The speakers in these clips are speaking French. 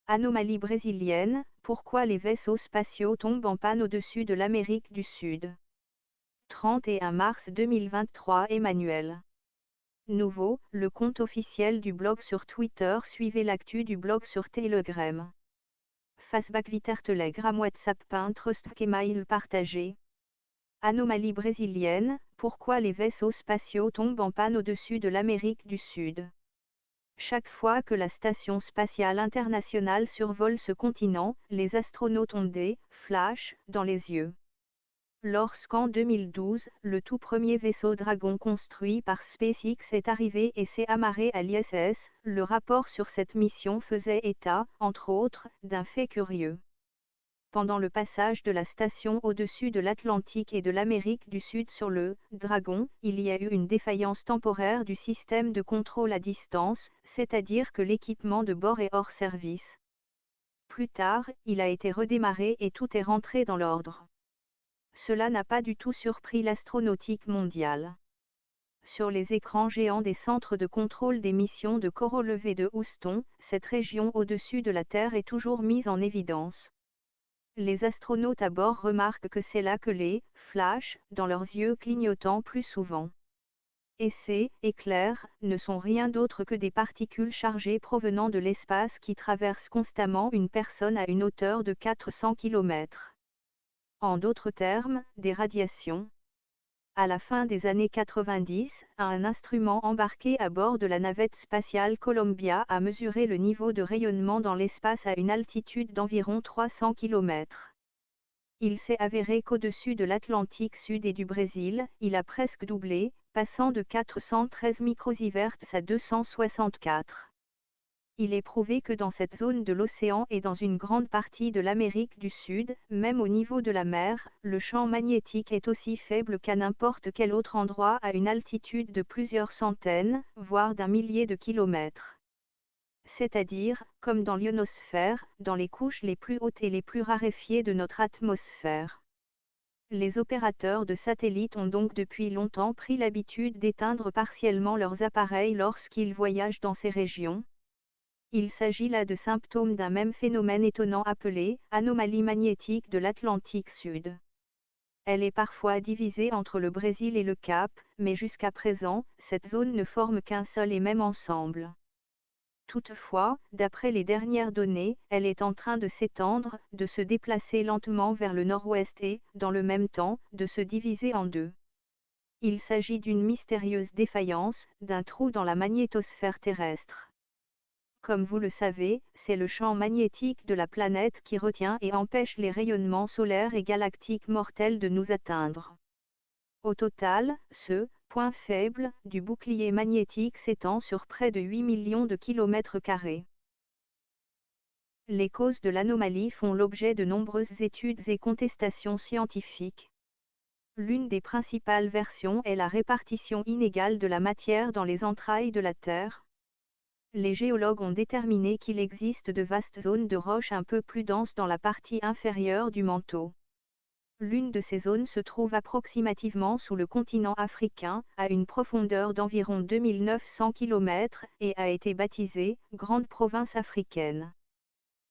Anomalie brésilienne, pourquoi les vaisseaux spatiaux tombent en panne au-dessus de l'Amérique du Sud. 31 mars 2023 Emmanuel. Nouveau, le compte officiel du blog sur Twitter suivait l'actu du blog sur Telegram. Facebook Viter Telegram WhatsApp Pinterest Gmail partagé. Anomalie brésilienne, pourquoi les vaisseaux spatiaux tombent en panne au-dessus de l'Amérique du Sud. Chaque fois que la Station spatiale internationale survole ce continent, les astronautes ont des « flashs » dans les yeux. Lorsqu'en 2012, le tout premier vaisseau Dragon construit par SpaceX est arrivé et s'est amarré à l'ISS, le rapport sur cette mission faisait état, entre autres, d'un fait curieux. Pendant le passage de la station au-dessus de l'Atlantique et de l'Amérique du Sud sur le Dragon, il y a eu une défaillance temporaire du système de contrôle à distance, c'est-à-dire que l'équipement de bord est hors service. Plus tard, il a été redémarré et tout est rentré dans l'ordre. Cela n'a pas du tout surpris l'astronautique mondiale. Sur les écrans géants des centres de contrôle des missions de Korolev de Houston, cette région au-dessus de la Terre est toujours mise en évidence. Les astronautes à bord remarquent que c'est là que les « flashs » dans leurs yeux clignotant plus souvent. Et ces « éclairs » ne sont rien d'autre que des particules chargées provenant de l'espace qui traversent constamment une personne à une hauteur de 400 km. En d'autres termes, des radiations. À la fin des années 90, un instrument embarqué à bord de la navette spatiale Columbia a mesuré le niveau de rayonnement dans l'espace à une altitude d'environ 300 km. Il s'est avéré qu'au-dessus de l'Atlantique Sud et du Brésil, il a presque doublé, passant de 413 microsieverts à 264. Il est prouvé que dans cette zone de l'océan et dans une grande partie de l'Amérique du Sud, même au niveau de la mer, le champ magnétique est aussi faible qu'à n'importe quel autre endroit à une altitude de plusieurs centaines, voire d'un millier de kilomètres. C'est-à-dire, comme dans l'ionosphère, dans les couches les plus hautes et les plus raréfiées de notre atmosphère. Les opérateurs de satellites ont donc depuis longtemps pris l'habitude d'éteindre partiellement leurs appareils lorsqu'ils voyagent dans ces régions. Il s'agit là de symptômes d'un même phénomène étonnant appelé « anomalie magnétique de l'Atlantique Sud ». Elle est parfois divisée entre le Brésil et le Cap, mais jusqu'à présent, cette zone ne forme qu'un seul et même ensemble. Toutefois, d'après les dernières données, elle est en train de s'étendre, de se déplacer lentement vers le nord-ouest et, dans le même temps, de se diviser en deux. Il s'agit d'une mystérieuse défaillance, d'un trou dans la magnétosphère terrestre. Comme vous le savez, c'est le champ magnétique de la planète qui retient et empêche les rayonnements solaires et galactiques mortels de nous atteindre. Au total, ce point faible du bouclier magnétique s'étend sur près de 8 millions de kilomètres carrés. Les causes de l'anomalie font l'objet de nombreuses études et contestations scientifiques. L'une des principales versions est la répartition inégale de la matière dans les entrailles de la Terre. Les géologues ont déterminé qu'il existe de vastes zones de roches un peu plus denses dans la partie inférieure du manteau. L'une de ces zones se trouve approximativement sous le continent africain, à une profondeur d'environ 2900 km, et a été baptisée « Grande Province africaine ».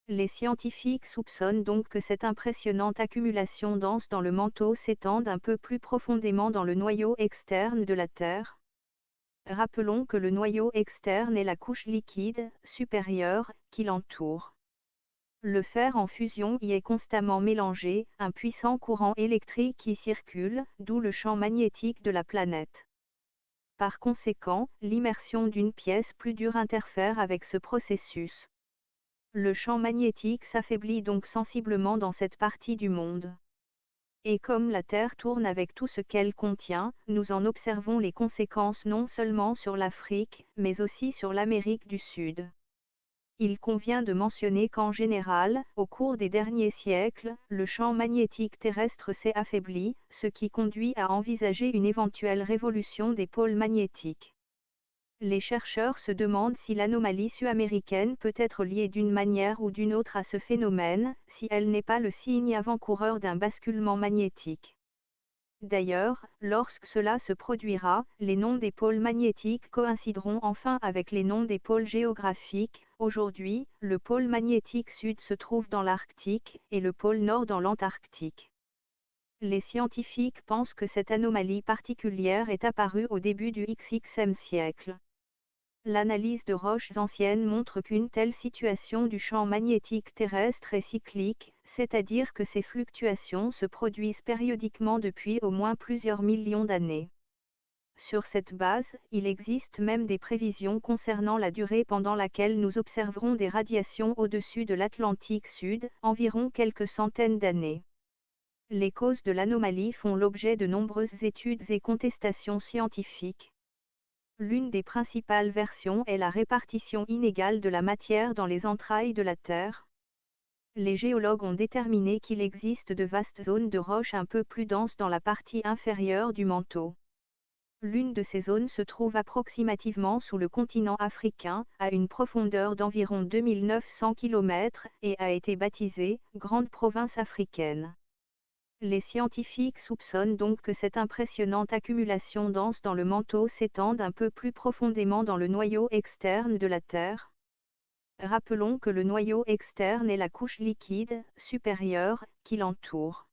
Les scientifiques soupçonnent donc que cette impressionnante accumulation dense dans le manteau s'étende un peu plus profondément dans le noyau externe de la Terre. Rappelons que le noyau externe est la couche liquide, supérieure, qui l'entoure. Le fer en fusion y est constamment mélangé, un puissant courant électrique y circule, d'où le champ magnétique de la planète. Par conséquent, l'immersion d'une pièce plus dure interfère avec ce processus. Le champ magnétique s'affaiblit donc sensiblement dans cette partie du monde. Et comme la Terre tourne avec tout ce qu'elle contient, nous en observons les conséquences non seulement sur l'Afrique, mais aussi sur l'Amérique du Sud. Il convient de mentionner qu'en général, au cours des derniers siècles, le champ magnétique terrestre s'est affaibli, ce qui conduit à envisager une éventuelle révolution des pôles magnétiques. Les chercheurs se demandent si l'anomalie sud-américaine peut être liée d'une manière ou d'une autre à ce phénomène, si elle n'est pas le signe avant-coureur d'un basculement magnétique. D'ailleurs, lorsque cela se produira, les noms des pôles magnétiques coïncideront enfin avec les noms des pôles géographiques. Aujourd'hui, le pôle magnétique sud se trouve dans l'Arctique et le pôle nord dans l'Antarctique. Les scientifiques pensent que cette anomalie particulière est apparue au début du XXe siècle. L'analyse de roches anciennes montre qu'une telle situation du champ magnétique terrestre est cyclique, c'est-à-dire que ces fluctuations se produisent périodiquement depuis au moins plusieurs millions d'années. Sur cette base, il existe même des prévisions concernant la durée pendant laquelle nous observerons des radiations au-dessus de l'Atlantique Sud, environ quelques centaines d'années. Les causes de l'anomalie font l'objet de nombreuses études et contestations scientifiques. L'une des principales versions est la répartition inégale de la matière dans les entrailles de la Terre. Les géologues ont déterminé qu'il existe de vastes zones de roches un peu plus denses dans la partie inférieure du manteau. L'une de ces zones se trouve approximativement sous le continent africain, à une profondeur d'environ 2900 km, et a été baptisée « Grande Province africaine ». Les scientifiques soupçonnent donc que cette impressionnante accumulation dense dans le manteau s'étende un peu plus profondément dans le noyau externe de la Terre. Rappelons que le noyau externe est la couche liquide, supérieure, qui l'entoure.